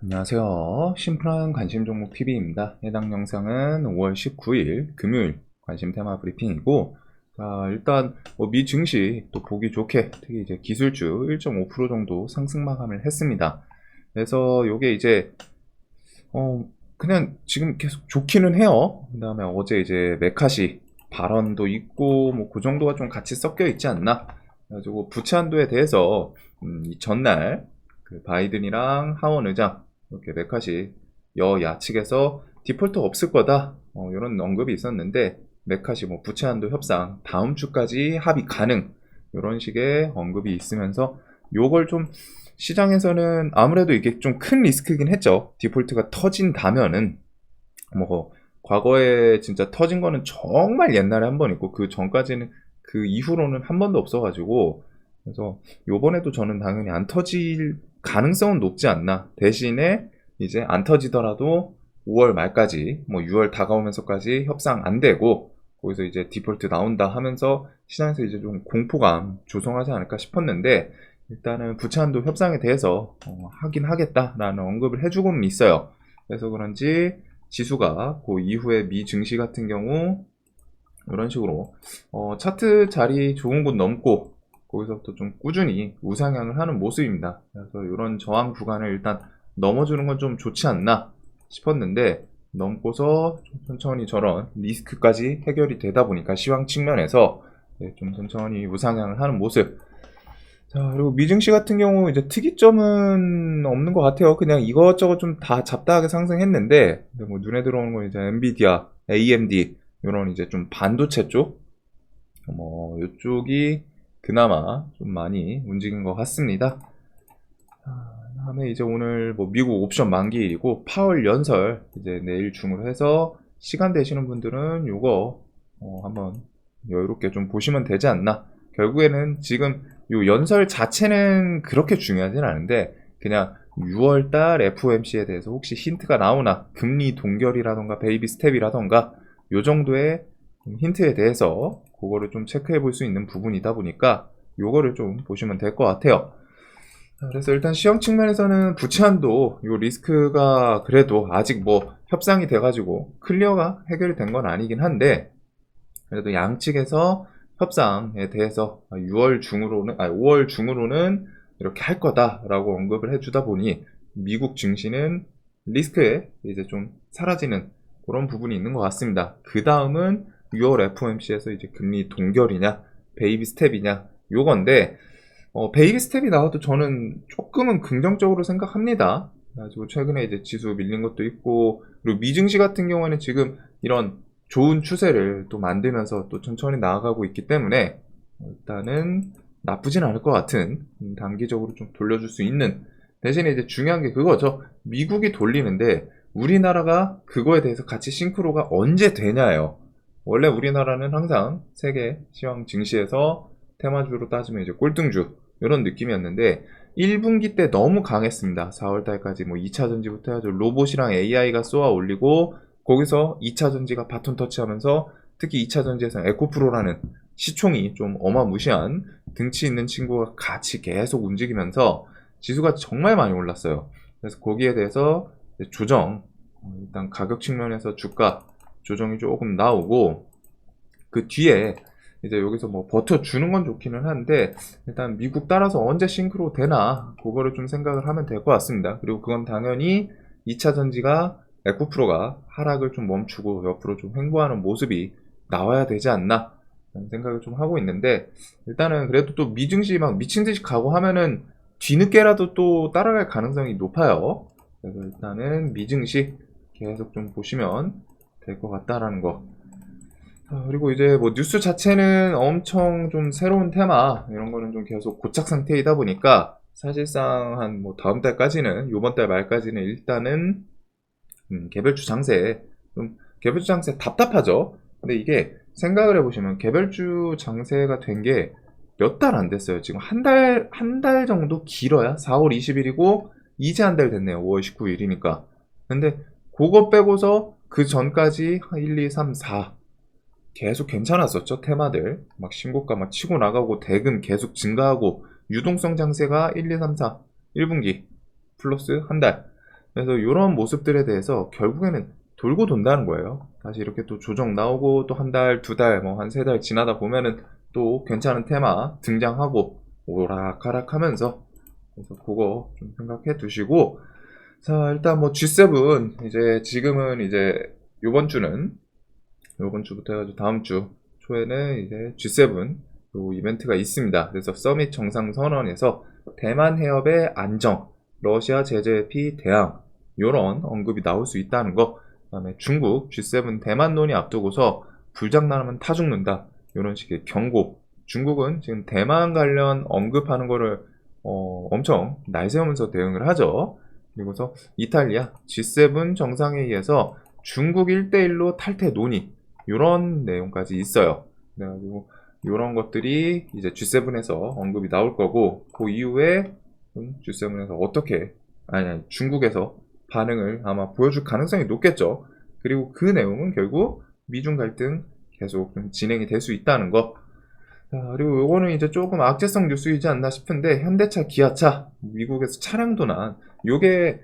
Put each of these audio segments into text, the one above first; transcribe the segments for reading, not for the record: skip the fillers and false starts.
안녕하세요. 심플한 관심 종목 TV입니다. 해당 영상은 5월 19일 금요일 관심 테마 브리핑이고, 자, 일단 미 증시 또 보기 좋게 특히 이제 기술주 1.5% 정도 상승 마감을 했습니다. 그래서 요게 이제 그냥 지금 계속 좋기는 해요. 그다음에 어제 이제 메카시 발언도 있고 뭐 그 정도가 좀 같이 섞여 있지 않나. 그래가지고 부채 한도에 대해서 이 전날 그 바이든이랑 하원 의장 이렇게 메카시 여야 측에서 디폴트 없을 거다 이런 언급이 있었는데, 메카시 뭐 부채 한도 협상 다음 주까지 합의 가능 이런 식의 언급이 있으면서 요걸 좀 시장에서는 아무래도 이게 좀 큰 리스크긴 했죠. 디폴트가 터진다면은 뭐 과거에 진짜 터진 거는 정말 옛날에 한 번 있고 그 전까지는 그 이후로는 한 번도 없어가지고, 그래서 요번에도 저는 당연히 안 터질 가능성은 높지 않나. 대신에 이제 안 터지더라도 5월 말까지 뭐 6월 다가오면서까지 협상 안 되고 거기서 이제 디폴트 나온다 하면서 시장에서 이제 좀 공포감 조성하지 않을까 싶었는데, 일단은 부채 한도 협상에 대해서 하긴 하겠다라는 언급을 해주고는 있어요. 그래서 그런지 지수가 그 이후에 미 증시 같은 경우 이런 식으로 차트 자리 좋은 곳 넘고 거기서부터 좀 꾸준히 우상향을 하는 모습입니다. 그래서 이런 저항 구간을 일단 넘어주는 건 좀 좋지 않나 싶었는데, 넘고서 좀 천천히 저런 리스크까지 해결이 되다 보니까 시황 측면에서 좀 천천히 우상향을 하는 모습. 자, 그리고 미증시 같은 경우 이제 특이점은 없는 것 같아요. 그냥 이것저것 좀 다 잡다하게 상승했는데, 근데 뭐 눈에 들어오는 건 이제 엔비디아, AMD 이런 이제 좀 반도체 쪽, 뭐 이쪽이 그나마 좀 많이 움직인 것 같습니다. 다음에 이제 오늘 뭐 미국 옵션 만기일이고 파월 연설 이제 내일 중으로 해서 시간 되시는 분들은 요거 한번 여유롭게 좀 보시면 되지 않나. 결국에는 지금 요 연설 자체는 그렇게 중요하진 않은데, 그냥 6월달 FOMC에 대해서 혹시 힌트가 나오나, 금리 동결이라던가 베이비 스텝이라던가 요 정도의 힌트에 대해서 그거를 좀 체크해 볼 수 있는 부분이다 보니까 요거를 좀 보시면 될 것 같아요. 그래서 일단 시형 측면에서는 부채 한도 요 리스크가 그래도 아직 뭐 협상이 돼가지고 클리어가 해결이 된 건 아니긴 한데, 그래도 양측에서 협상에 대해서 6월 중으로는 5월 중으로는 이렇게 할 거다라고 언급을 해주다 보니 미국 증시는 리스크에 이제 좀 사라지는 그런 부분이 있는 것 같습니다. 그 다음은 6월 FOMC에서 이제 금리 동결이냐 베이비 스텝이냐 요건데, 베이비 스텝이 나와도 저는 조금은 긍정적으로 생각합니다. 그래가지고 최근에 이제 지수 밀린 것도 있고, 그리고 미증시 같은 경우에는 지금 이런 좋은 추세를 또 만들면서 또 천천히 나아가고 있기 때문에 일단은 나쁘진 않을 것 같은, 단기적으로 좀 돌려줄 수 있는. 대신에 이제 중요한 게 그거죠. 미국이 돌리는데 우리나라가 그거에 대해서 같이 싱크로가 언제 되냐예요. 원래 우리나라는 항상 세계 시황 증시에서 테마주로 따지면 이제 꼴등주 이런 느낌이었는데 1분기 때 너무 강했습니다. 4월달까지 뭐 2차 전지부터 해가지고 로봇이랑 AI가 쏘아 올리고, 거기서 2차 전지가 바톤 터치하면서 특히 2차 전지에서 에코프로라는 시총이 좀 어마무시한 등치 있는 친구가 같이 계속 움직이면서 지수가 정말 많이 올랐어요. 그래서 거기에 대해서 조정, 일단 가격 측면에서 주가 조정이 조금 나오고, 그 뒤에 이제 여기서 뭐 버텨주는 건 좋기는 한데, 일단 미국 따라서 언제 싱크로 되나 그거를 좀 생각을 하면 될 것 같습니다. 그리고 그건 당연히 2차 전지가 에코프로가 하락을 좀 멈추고 옆으로 좀 횡보하는 모습이 나와야 되지 않나 라는 생각을 좀 하고 있는데, 일단은 그래도 또 미증시 막 미친 듯이 가고 하면은 뒤늦게라도 또 따라갈 가능성이 높아요. 그래서 일단은 미증시 계속 좀 보시면 될 것 같다라는 거. 그리고 이제 뭐 뉴스 자체는 엄청 좀 새로운 테마 이런 거는 좀 계속 고착 상태이다 보니까 사실상 한 뭐 다음 달까지는, 요번 달 말까지는 일단은 개별주 장세, 좀 개별주 장세 답답하죠. 근데 이게 생각을 해보시면 개별주 장세가 된 게 몇 달 안 됐어요. 지금 한 달 정도 길어야 4월 20일이고 이제 한 달 됐네요. 5월 19일이니까. 근데 그거 빼고서 그 전까지 1, 2, 3, 4 계속 괜찮았었죠. 테마들 막 신고가 막 치고 나가고 대금 계속 증가하고 유동성 장세가 1, 2, 3, 4 1분기 플러스 한 달. 그래서 이런 모습들에 대해서 결국에는 돌고 돈다는 거예요. 다시 이렇게 또 조정 나오고 또 한 달, 두 달, 뭐 한 세 달 지나다 보면은 또 괜찮은 테마 등장하고 오락가락 하면서, 그래서 그거 좀 생각해 두시고, 자, 일단 뭐 G7 이제 지금은 이제 요번 주부터 해가지고 다음 주 초에는 이제 G7 요 이벤트가 있습니다. 그래서 서밋 정상선언에서 대만 해협의 안정, 러시아 제재 피대항 요런 언급이 나올 수 있다는 거. 그다음에 중국 G7 대만 논의 앞두고서 불장난하면 타 죽는다 요런 식의 경고. 중국은 지금 대만 관련 언급하는 거를 엄청 날세우면서 대응을 하죠. 그리고서 이탈리아 G7 정상회의에서 중국 1대1로 탈퇴 논의 이런 내용까지 있어요. 그래가지고 이런 것들이 이제 G7에서 언급이 나올 거고, 그 이후에 G7에서 어떻게, 아니 중국에서 반응을 아마 보여줄 가능성이 높겠죠. 그리고 그 내용은 결국 미중 갈등 계속 좀 진행이 될 수 있다는 거. 자, 그리고 요거는 이제 조금 악재성 뉴스이지 않나 싶은데, 현대차, 기아차, 미국에서 차량 도난, 요게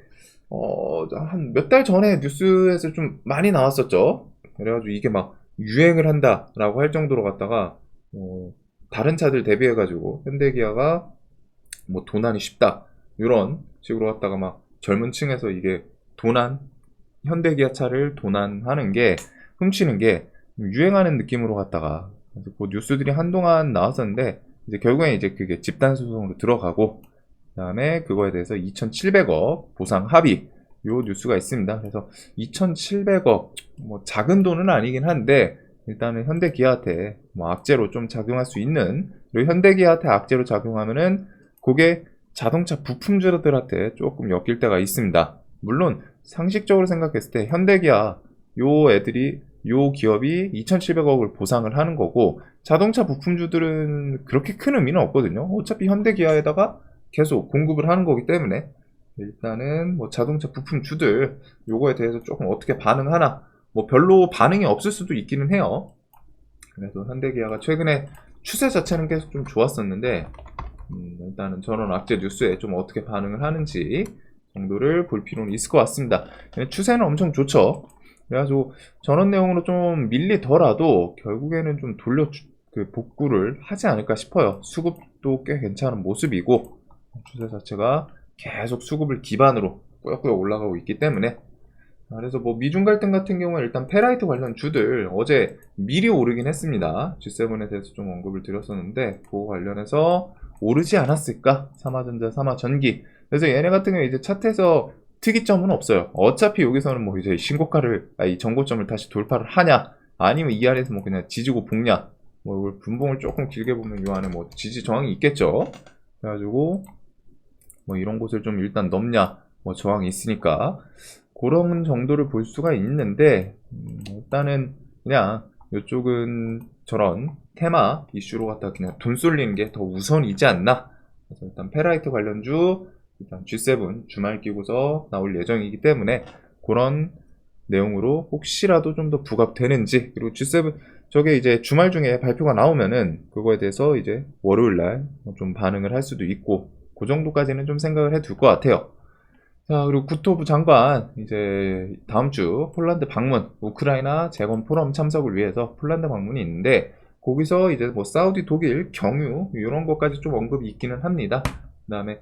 한 몇 달 전에 뉴스에서 좀 많이 나왔었죠. 그래가지고 이게 막 유행을 한다라고 할 정도로 갔다가 다른 차들 대비해가지고 현대기아가 뭐 도난이 쉽다 이런 식으로 갔다가 막 젊은 층에서 이게 도난, 현대기아 차를 도난하는 게, 훔치는 게 유행하는 느낌으로 갔다가, 그래서 그 뉴스들이 한동안 나왔었는데 이제 결국엔 이제 그게 집단 소송으로 들어가고, 그다음에 그거에 대해서 2,700억 보상 합의 요 뉴스가 있습니다. 그래서 2,700억 뭐 작은 돈은 아니긴 한데, 일단은 현대기아한테 뭐 악재로 좀 작용할 수 있는, 그리고 현대기아한테 악재로 작용하면은 그게 자동차 부품주들한테 조금 엮일 때가 있습니다. 물론 상식적으로 생각했을 때 현대기아 요 기업이 2,700억을 보상을 하는 거고, 자동차 부품주들은 그렇게 큰 의미는 없거든요. 어차피 현대기아에다가 계속 공급을 하는 거기 때문에. 일단은 뭐 자동차 부품주들 요거에 대해서 조금 어떻게 반응하나, 뭐 별로 반응이 없을 수도 있기는 해요. 그래서 현대기아가 최근에 추세 자체는 계속 좀 좋았었는데, 일단은 저런 악재 뉴스에 좀 어떻게 반응을 하는지 정도를 볼 필요는 있을 것 같습니다. 추세는 엄청 좋죠. 그래가지고 저런 내용으로 좀 밀리더라도 결국에는 좀 그 복구를 하지 않을까 싶어요. 수급도 꽤 괜찮은 모습이고, 추세 자체가 계속 수급을 기반으로 꾸역꾸역 올라가고 있기 때문에. 그래서 뭐 미중 갈등 같은 경우는 일단 페라이트 관련 주들 어제 미리 오르긴 했습니다. G7에 대해서 좀 언급을 드렸었는데, 그거 관련해서 오르지 않았을까? 삼화전자, 삼화전기. 그래서 얘네 같은 경우에 이제 차트에서 특이점은 없어요. 어차피 여기서는 뭐 이제 신고가를, 이 정고점을 다시 돌파를 하냐, 아니면 이 안에서 뭐 그냥 지지고 볶냐, 뭐 이걸 분봉을 조금 길게 보면 이 안에 뭐 지지 저항이 있겠죠. 그래가지고 뭐 이런 곳을 좀 일단 넘냐, 뭐 저항이 있으니까 그런 정도를 볼 수가 있는데, 일단은 그냥 이쪽은 저런 테마 이슈로 갖다 그냥 돈 쏠리는 게 더 우선이지 않나. 그래서 일단 페라이트 관련주 일단 G7 주말 끼고서 나올 예정이기 때문에 그런 내용으로 혹시라도 좀 더 부각되는지, 그리고 G7 저게 이제 주말 중에 발표가 나오면은 그거에 대해서 이제 월요일날 좀 반응을 할 수도 있고, 그 정도까지는 좀 생각을 해둘 것 같아요. 자, 그리고 국토부 장관 이제 다음 주 폴란드 방문, 우크라이나 재건 포럼 참석을 위해서 폴란드 방문이 있는데, 거기서 이제 뭐 사우디, 독일, 경유 이런 것까지 좀 언급이 있기는 합니다. 그다음에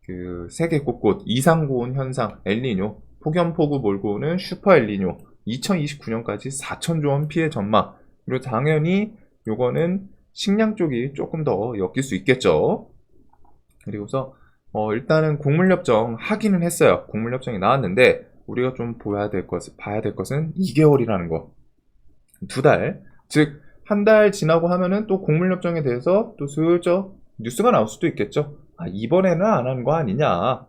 그 세계 곳곳 이상 고온 현상, 엘니뇨, 폭염폭우 몰고 오는 슈퍼 엘니뇨, 2029년까지 4천조 원 피해 전망. 그리고 당연히 요거는 식량 쪽이 조금 더 엮일 수 있겠죠. 그리고서 일단은 곡물협정 하기는 했어요. 곡물협정이 나왔는데 우리가 좀 봐야 될 것은 2개월이라는 거. 2달. 즉, 한 달 지나고 하면은 또 곡물협정에 대해서 또 슬쩍 뉴스가 나올 수도 있겠죠. 이번에는 안 하는 거 아니냐.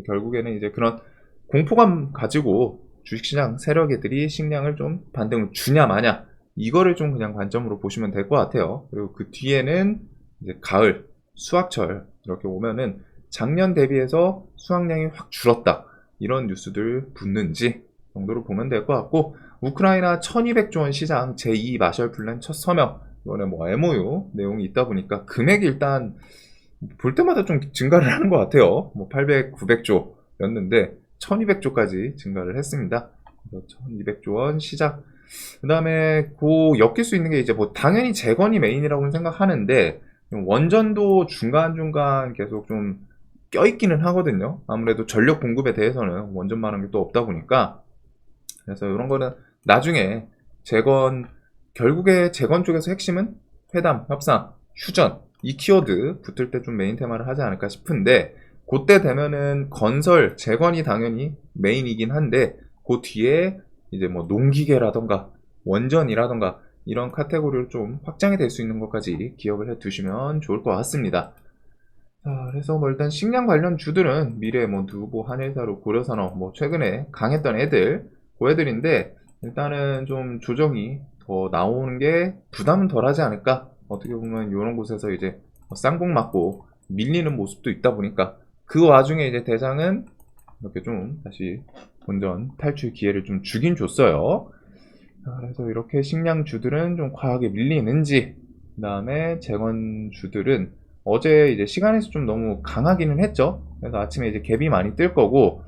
결국에는 이제 그런 공포감 가지고 주식시장 세력애들이 식량을 좀 반등을 주냐 마냐, 이거를 좀 그냥 관점으로 보시면 될 것 같아요. 그리고 그 뒤에는 이제 가을, 수확철 이렇게 오면은 작년 대비해서 수확량이 확 줄었다, 이런 뉴스들 붙는지 정도로 보면 될 것 같고, 우크라이나 1200조 원 시장 제2 마셜 플랜 첫 서명, 이번에 뭐 MOU 내용이 있다 보니까 금액이 일단 볼 때마다 좀 증가를 하는 것 같아요. 뭐 800, 900조였는데 1200조까지 증가를 했습니다. 그래서 1200조 원 시작. 그 다음에 엮일 수 있는 게 이제 뭐 당연히 재건이 메인이라고는 생각하는데 원전도 중간중간 계속 좀 껴있기는 하거든요. 아무래도 전력 공급에 대해서는 원전만한 게 또 없다 보니까. 그래서 이런 거는 나중에 결국에 재건 쪽에서 핵심은 회담, 협상, 휴전, 이 키워드 붙을 때 좀 메인 테마를 하지 않을까 싶은데, 그때 되면은 건설, 재건이 당연히 메인이긴 한데, 그 뒤에 이제 뭐 농기계라던가 원전이라던가 이런 카테고리로 좀 확장이 될 수 있는 것까지 기억을 해 두시면 좋을 것 같습니다. 자, 그래서 뭐 일단 식량 관련 주들은 미래, 뭐 누보, 한일사로, 고려산업, 뭐 최근에 강했던 애들, 그 애들인데 일단은 좀 조정이 더 나오는 게 부담은 덜 하지 않을까. 어떻게 보면 이런 곳에서 이제 쌍봉 맞고 밀리는 모습도 있다 보니까 그 와중에 이제 대장은 이렇게 좀 다시 본전 탈출 기회를 좀 주긴 줬어요. 자, 그래서 이렇게 식량주들은 좀 과하게 밀리는지, 그 다음에 재건주들은 어제 이제 시간에서 좀 너무 강하기는 했죠. 그래서 아침에 이제 갭이 많이 뜰 거고,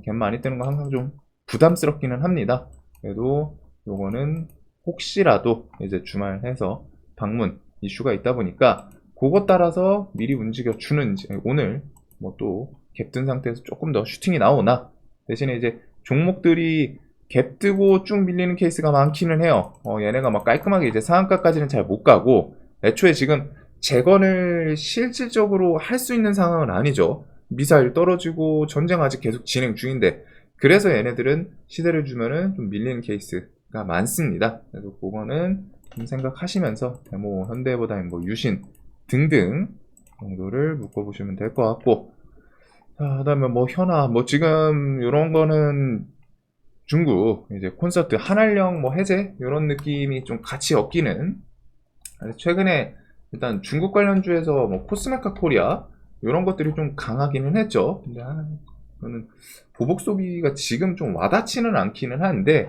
갭 많이 뜨는 거 항상 좀 부담스럽기는 합니다. 그래도 요거는 혹시라도 이제 주말 해서 방문 이슈가 있다 보니까 그것 따라서 미리 움직여 주는지, 오늘 뭐 또 갭 뜬 상태에서 조금 더 슈팅이 나오나, 대신에 이제 종목들이 갭 뜨고 쭉 밀리는 케이스가 많기는 해요. 얘네가 막 깔끔하게 이제 상한가까지는 잘 못 가고, 애초에 지금 재건을 실질적으로 할 수 있는 상황은 아니죠. 미사일 떨어지고 전쟁 아직 계속 진행 중인데, 그래서 얘네들은 시대를 주면은 좀 밀리는 케이스가 많습니다. 그래서 그거는 좀 생각하시면서 데모, 현대해보다는 뭐 유신 등등 정도를 묶어보시면 될 것 같고, 자, 그다음에 뭐 현아, 뭐 지금 이런 거는 중국 이제 콘서트 한알령 뭐 해제 이런 느낌이 좀 같이 엮이는. 최근에 일단 중국 관련주에서 뭐 코스메카 코리아 이런 것들이 좀 강하기는 했죠. 근데 저는 보복 소비가 지금 좀 와닿지는 않기는 한데,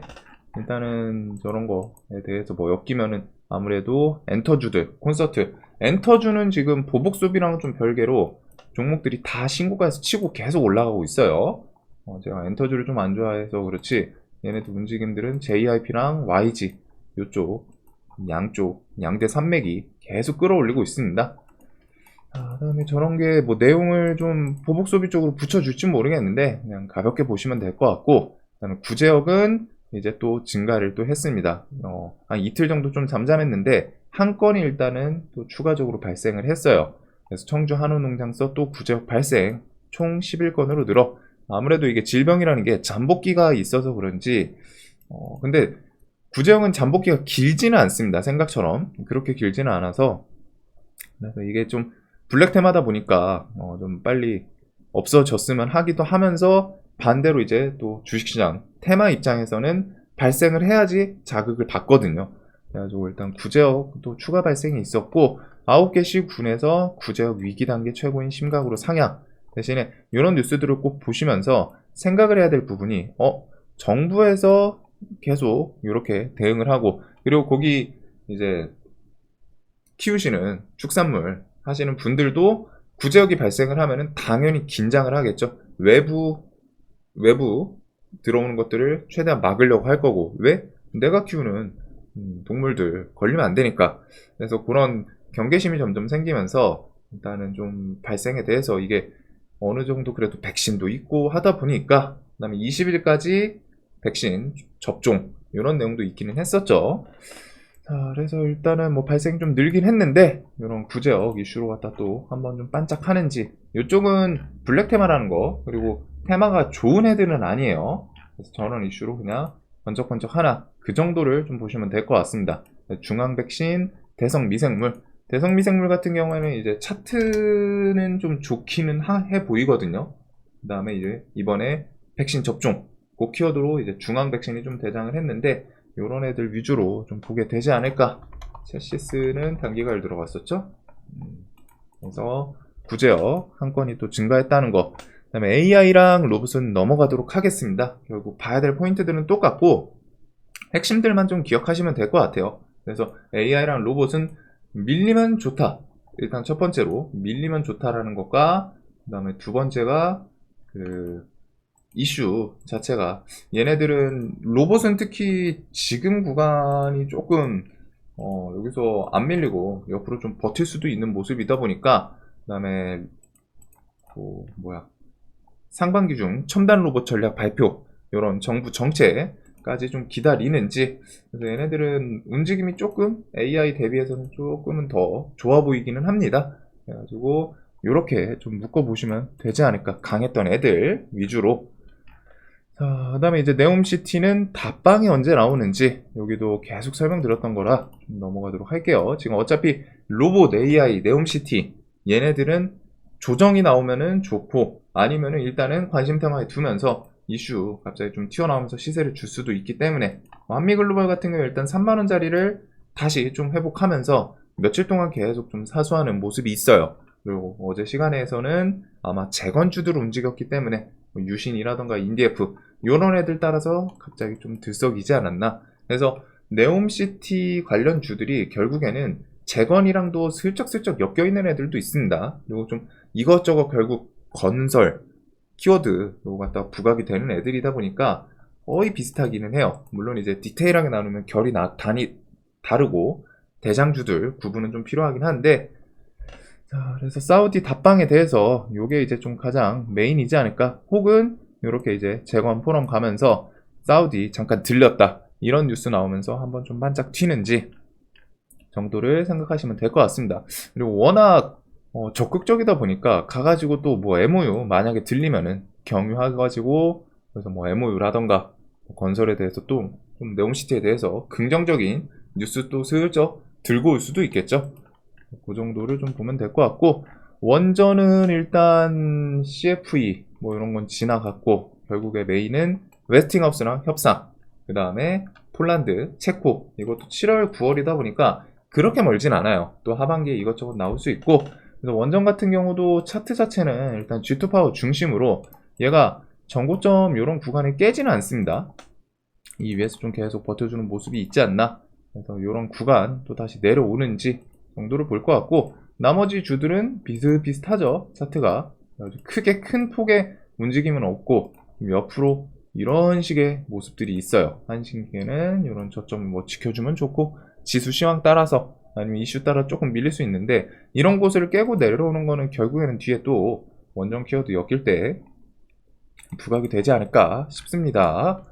일단은 저런 거에 대해서 뭐 엮이면은 아무래도 엔터주들, 콘서트 엔터주는 지금 보복 소비랑은 좀 별개로 종목들이 다 신고가에서 치고 계속 올라가고 있어요. 제가 엔터주를 좀 안 좋아해서 그렇지, 얘네들 움직임들은 JIP랑 YG 요쪽 양쪽 양대 산맥이 계속 끌어올리고 있습니다. 그다음에 저런 게 뭐 내용을 좀 보복 소비 쪽으로 붙여줄지 모르겠는데 그냥 가볍게 보시면 될 것 같고, 그다음에 구제역은 이제 또 증가를 또 했습니다. 한 이틀 정도 좀 잠잠했는데 한 건이 일단은 또 추가적으로 발생을 했어요. 그래서 청주 한우농장서 또 구제역 발생 총 11건으로 늘어, 아무래도 이게 질병이라는 게 잠복기가 있어서 그런지, 근데 구제형은 잠복기가 길지는 않습니다. 생각처럼 그렇게 길지는 않아서, 그래서 이게 좀 블랙 테마다 보니까 좀 빨리 없어졌으면 하기도 하면서, 반대로 이제 또 주식시장 테마 입장에서는 발생을 해야지 자극을 받거든요. 그래가지고 일단 구제역 또 추가 발생이 있었고, 9개씩 군에서 구제역 위기 단계 최고인 심각으로 상향. 대신에 이런 뉴스들을 꼭 보시면서 생각을 해야 될 부분이, 정부에서 계속 이렇게 대응을 하고, 그리고 거기 이제 키우시는 축산물 하시는 분들도 구제역이 발생을 하면은 당연히 긴장을 하겠죠. 외부 들어오는 것들을 최대한 막으려고 할 거고, 왜? 내가 키우는 동물들 걸리면 안 되니까. 그래서 그런 경계심이 점점 생기면서 일단은 좀 발생에 대해서 이게 어느 정도 그래도 백신도 있고 하다 보니까, 그 다음에 20일까지 백신 접종 이런 내용도 있기는 했었죠. 자, 그래서 일단은 뭐 발생 좀 늘긴 했는데, 이런 구제역 이슈로 갖다 또 한번 좀 반짝하는지. 이쪽은 블랙 테마라는 거, 그리고 테마가 좋은 애들은 아니에요. 그래서 저런 이슈로 그냥 번쩍번쩍 하나, 그 정도를 좀 보시면 될 것 같습니다. 중앙 백신, 대성 미생물. 대성 미생물 같은 경우에는 이제 차트는 좀 좋기는 해 보이거든요. 그 다음에 이제 이번에 백신 접종, 그 키워드로 이제 중앙 백신이 좀 대장을 했는데, 요런 애들 위주로 좀 보게 되지 않을까. 첼시스는 단기가를 들어갔었죠. 그래서 구제역 한 건이 또 증가했다는 거. 그 다음에 AI랑 로봇은 넘어가도록 하겠습니다. 결국 봐야 될 포인트들은 똑같고 핵심들만 좀 기억하시면 될 것 같아요. 그래서 AI랑 로봇은 밀리면 좋다. 일단 첫 번째로 밀리면 좋다라는 것과, 그 다음에 두 번째가 이슈 자체가 얘네들은 로봇은 특히 지금 구간이 조금 여기서 안 밀리고 옆으로 좀 버틸 수도 있는 모습이다 보니까 그다음에 상반기 중 첨단 로봇 전략 발표 이런 정부 정책까지 좀 기다리는지 그래서 얘네들은 움직임이 조금 AI 대비해서는 조금은 더 좋아 보이기는 합니다. 그래가지고 이렇게 좀 묶어보시면 되지 않을까. 강했던 애들 위주로. 자, 그 다음에 이제 네옴시티는 답방이 언제 나오는지 여기도 계속 설명드렸던 거라 좀 넘어가도록 할게요. 지금 어차피 로봇 AI 네옴시티 얘네들은 조정이 나오면은 좋고 아니면은 일단은 관심 테마에 두면서 이슈 갑자기 좀 튀어나오면서 시세를 줄 수도 있기 때문에 한미글로벌 같은 경우에 일단 3만원짜리를 다시 좀 회복하면서 며칠 동안 계속 좀 사수하는 모습이 있어요. 그리고 어제 시간에서는 아마 재건주들을 움직였기 때문에 유신이라던가 인디에프 이런 애들 따라서 갑자기 좀 들썩이지 않았나. 그래서 네옴시티 관련 주들이 결국에는 재건이랑도 슬쩍슬쩍 엮여있는 애들도 있습니다. 그리고 좀 이것저것 결국 건설 키워드 요거 갖다 부각이 되는 애들이다 보니까 거의 비슷하기는 해요. 물론 이제 디테일하게 나누면 결이 다르고 대장주들 구분은 좀 필요하긴 한데, 자, 그래서 사우디 답방에 대해서 요게 이제 좀 가장 메인이지 않을까. 혹은 요렇게 이제 재건 포럼 가면서 사우디 잠깐 들렸다 이런 뉴스 나오면서 한번 좀 반짝 튀는지 정도를 생각하시면 될 것 같습니다. 그리고 워낙 적극적이다 보니까 가가지고 또 뭐 MOU 만약에 들리면은 경유해가지고 그래서 뭐 MOU라던가 건설에 대해서 또 좀 네옴시티에 대해서 긍정적인 뉴스 또 슬쩍 들고 올 수도 있겠죠. 그 정도를 좀 보면 될 것 같고, 원전은 일단 CFE 뭐 이런 건 지나갔고 결국에 메인은 웨스팅하우스랑 협상, 그 다음에 폴란드, 체코 이것도 7월 9월이다 보니까 그렇게 멀진 않아요. 또 하반기에 이것저것 나올 수 있고, 그래서 원전 같은 경우도 차트 자체는 일단 G2 파워 중심으로 얘가 전고점 이런 구간을 깨지는 않습니다. 이 위에서 좀 계속 버텨주는 모습이 있지 않나. 그래서 이런 구간 또 다시 내려오는지 정도를 볼 것 같고, 나머지 주들은 비슷비슷하죠. 차트가 크게 큰 폭의 움직임은 없고 옆으로 이런 식의 모습들이 있어요. 한신기에는 이런 저점을 뭐 지켜주면 좋고, 지수 시황 따라서 아니면 이슈 따라 조금 밀릴 수 있는데, 이런 곳을 깨고 내려오는 거는 결국에는 뒤에 또 원전 키워드 엮일 때 부각이 되지 않을까 싶습니다.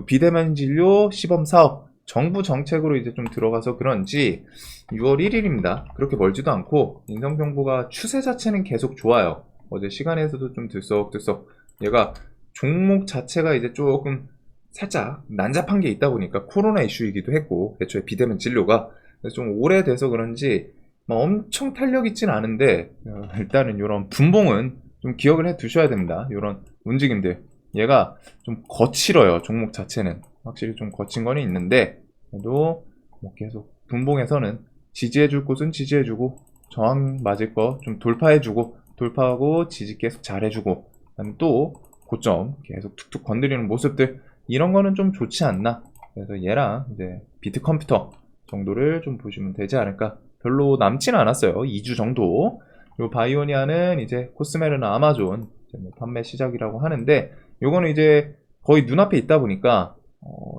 비대면 진료 시범 사업 정부 정책으로 이제 좀 들어가서 그런지 6월 1일입니다. 그렇게 멀지도 않고 인성정보가 추세 자체는 계속 좋아요. 어제 시간에서도 좀 들썩들썩 얘가 종목 자체가 이제 조금 살짝 난잡한 게 있다 보니까 코로나 이슈이기도 했고, 애초에 비대면 진료가 그래서 좀 오래돼서 그런지 엄청 탄력 있진 않은데 일단은 이런 분봉은 좀 기억을 해 두셔야 됩니다. 이런 움직임들 얘가 좀 거칠어요. 종목 자체는 확실히 좀 거친 거는 있는데, 그래도 뭐 계속 분봉에서는 지지해줄 곳은 지지해주고 저항 맞을 거 좀 돌파해주고 돌파하고 지지 계속 잘해주고, 그다음에 또 고점 계속 툭툭 건드리는 모습들 이런 거는 좀 좋지 않나. 그래서 얘랑 이제 비트 컴퓨터 정도를 좀 보시면 되지 않을까. 별로 남지는 않았어요. 2주 정도. 요 바이오니아는 이제 코스메르나 아마존 이제 뭐 판매 시작이라고 하는데, 요거는 이제 거의 눈앞에 있다 보니까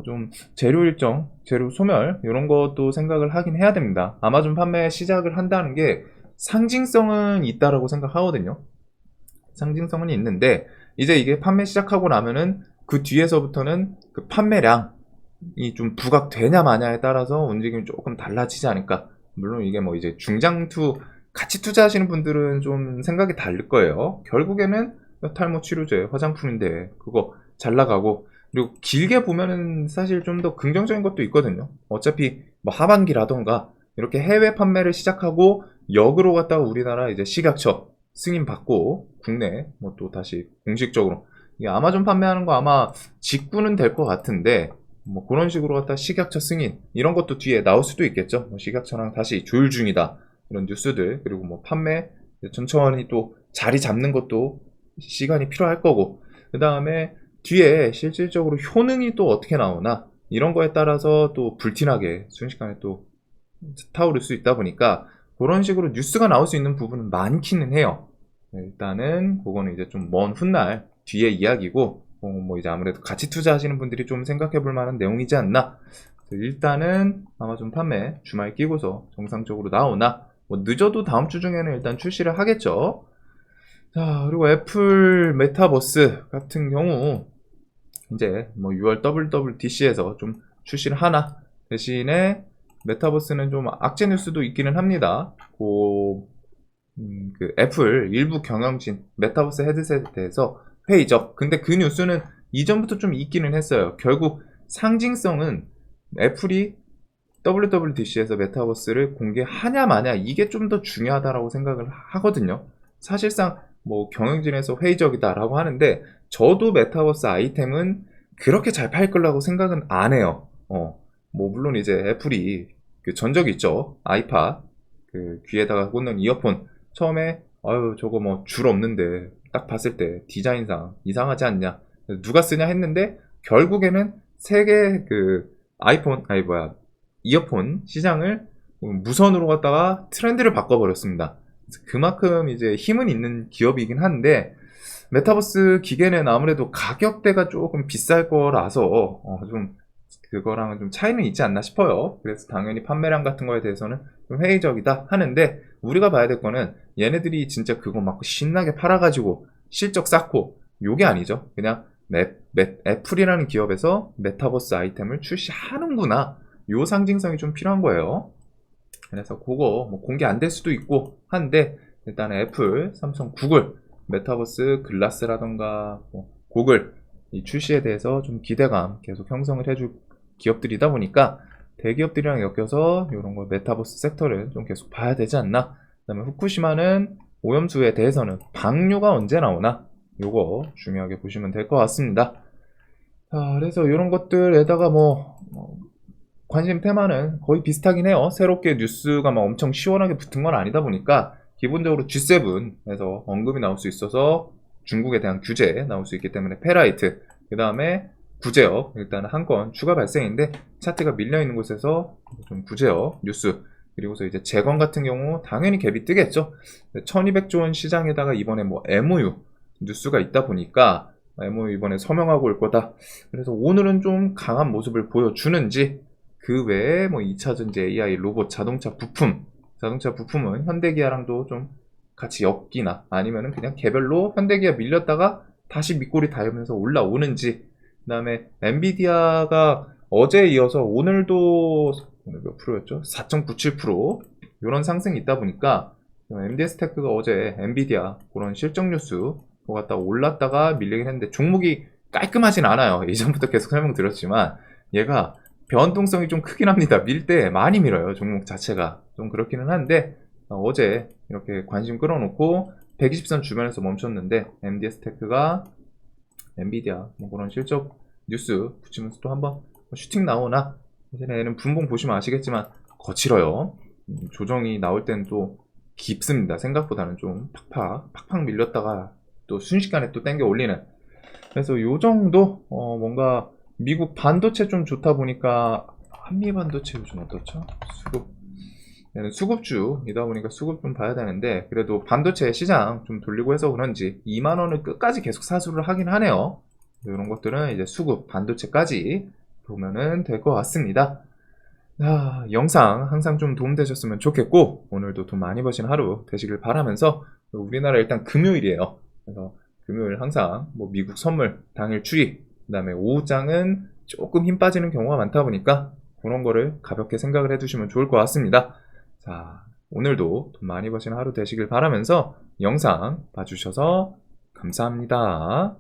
좀 재료 일정, 재료 소멸 이런 것도 생각을 하긴 해야 됩니다. 아마존 판매 시작을 한다는 게 상징성은 있다라고 생각하거든요. 상징성은 있는데 이제 이게 판매 시작하고 나면은 그 뒤에서부터는 그 판매량이 좀 부각되냐 마냐에 따라서 움직임이 조금 달라지지 않을까. 물론 이게 뭐 이제 중장투 같이 투자하시는 분들은 좀 생각이 다를 거예요. 결국에는 탈모 치료제, 화장품인데 그거 잘 나가고, 그리고 길게 보면은 사실 좀 더 긍정적인 것도 있거든요. 어차피 뭐 하반기라던가 이렇게 해외 판매를 시작하고 역으로 갔다가 우리나라 이제 식약처 승인 받고 국내 뭐 또 다시 공식적으로 이게 아마존 판매하는 거 아마 직구는 될 것 같은데, 뭐 그런 식으로 갖다 식약처 승인 이런 것도 뒤에 나올 수도 있겠죠. 뭐 식약처랑 다시 조율 중이다 이런 뉴스들, 그리고 뭐 판매 천천히 또 자리 잡는 것도 시간이 필요할 거고, 그 다음에 뒤에 실질적으로 효능이 또 어떻게 나오나 이런 거에 따라서 또 불티나게 순식간에 또 타오를 수 있다 보니까 그런 식으로 뉴스가 나올 수 있는 부분은 많기는 해요. 일단은 그거는 이제 좀 먼 훗날 뒤의 이야기고, 뭐 이제 아무래도 같이 투자하시는 분들이 좀 생각해 볼 만한 내용이지 않나. 일단은 아마존 판매 주말 끼고서 정상적으로 나오나 뭐 늦어도 다음 주 중에는 일단 출시를 하겠죠. 자, 그리고 애플 메타버스 같은 경우 이제 뭐 6월 WWDC에서 좀 출시를 하나. 대신에 메타버스는 좀 악재 뉴스도 있기는 합니다. 그 애플 일부 경영진 메타버스 헤드셋에 대해서 회의적. 근데 그 뉴스는 이전부터 좀 있기는 했어요. 결국 상징성은 애플이 WWDC에서 메타버스를 공개하냐 마냐 이게 좀 더 중요하다라고 생각을 하거든요. 사실상 뭐 경영진에서 회의적이다라고 하는데 저도 메타버스 아이템은 그렇게 잘 팔 거라고 생각은 안 해요. 뭐 물론 이제 애플이 그 전적이 있죠. 아이팟 그 귀에다가 꽂는 이어폰 처음에 아유 저거 뭐 줄 없는데 딱 봤을 때 디자인상 이상하지 않냐 누가 쓰냐 했는데 결국에는 세계 그 아이폰 아니 뭐야 이어폰 시장을 무선으로 갖다가 트렌드를 바꿔버렸습니다. 그만큼 이제 힘은 있는 기업이긴 한데 메타버스 기계는 아무래도 가격대가 조금 비쌀 거라서 좀 그거랑은 좀 차이는 있지 않나 싶어요. 그래서 당연히 판매량 같은 거에 대해서는 좀 회의적이다 하는데 우리가 봐야 될 거는 얘네들이 진짜 그거 막 신나게 팔아가지고 실적 쌓고 요게 아니죠. 그냥 애플이라는 기업에서 메타버스 아이템을 출시하는구나. 요 상징성이 좀 필요한 거예요. 그래서 그거 뭐 공개 안 될 수도 있고 한데 일단 애플, 삼성, 구글 메타버스 글라스라던가 뭐 고글 이 출시에 대해서 좀 기대감 계속 형성을 해줄 기업들이다 보니까 대기업들이랑 엮여서 이런 거 메타버스 섹터를 좀 계속 봐야 되지 않나. 그다음에 후쿠시마는 오염수에 대해서는 방류가 언제 나오나 요거 중요하게 보시면 될 것 같습니다. 자, 그래서 이런 것들에다가 뭐 관심 테마는 거의 비슷하긴 해요. 새롭게 뉴스가 막 엄청 시원하게 붙은 건 아니다 보니까 기본적으로 G7에서 언급이 나올 수 있어서 중국에 대한 규제 나올 수 있기 때문에 페라이트 그 다음에 구제역 일단 한 건 추가 발생인데 차트가 밀려있는 곳에서 좀 구제역 뉴스 그리고서 이제 재건 같은 경우 당연히 갭이 뜨겠죠. 1200조 원 시장에다가 이번에 뭐 MOU 뉴스가 있다 보니까 MOU 이번에 서명하고 올 거다. 그래서 오늘은 좀 강한 모습을 보여주는지 그 외에 뭐 2차전지 AI 로봇 자동차 부품은 현대기아랑도 좀 같이 엮이나 아니면은 그냥 개별로 현대기아 밀렸다가 다시 밑꼬리 달면서 올라오는지 그 다음에 엔비디아가 어제에 이어서 오늘도 몇 프로였죠? 4.97% 이런 상승이 있다 보니까 MDS테크가 어제 엔비디아 그런 실적 뉴스 그거 갖다 올랐다가 밀리긴 했는데 종목이 깔끔하진 않아요. 이전부터 계속 설명드렸지만 얘가 변동성이 좀 크긴 합니다. 밀 때 많이 밀어요. 종목 자체가 좀 그렇기는 한데 어제 이렇게 관심 끌어놓고 120선 주변에서 멈췄는데 MDS테크가 엔비디아 뭐 그런 실적 뉴스 붙이면서 또 한번 슈팅 나오나 얘는 분봉 보시면 아시겠지만 거칠어요. 조정이 나올 때는 또 깊습니다. 생각보다는 좀 팍팍 밀렸다가 또 순식간에 또 땡겨 올리는. 그래서 요 정도 뭔가 미국 반도체 좀 좋다 보니까 한미 반도체 요즘 어떻죠? 얘는 수급주이다 보니까 수급 좀 봐야 되는데 그래도 반도체 시장 좀 돌리고 해서 그런지 2만원을 끝까지 계속 사수를 하긴 하네요. 이런 것들은 이제 수급 반도체까지 보면은 될 것 같습니다. 영상 항상 좀 도움되셨으면 좋겠고 오늘도 돈 많이 버신 하루 되시길 바라면서 우리나라 일단 금요일이에요. 그래서 금요일 항상 뭐 미국 선물 당일 출입 그 다음에 오후장은 조금 힘 빠지는 경우가 많다 보니까 그런 거를 가볍게 생각을 해두시면 좋을 것 같습니다. 자, 오늘도 돈 많이 버시는 하루 되시길 바라면서 영상 봐주셔서 감사합니다.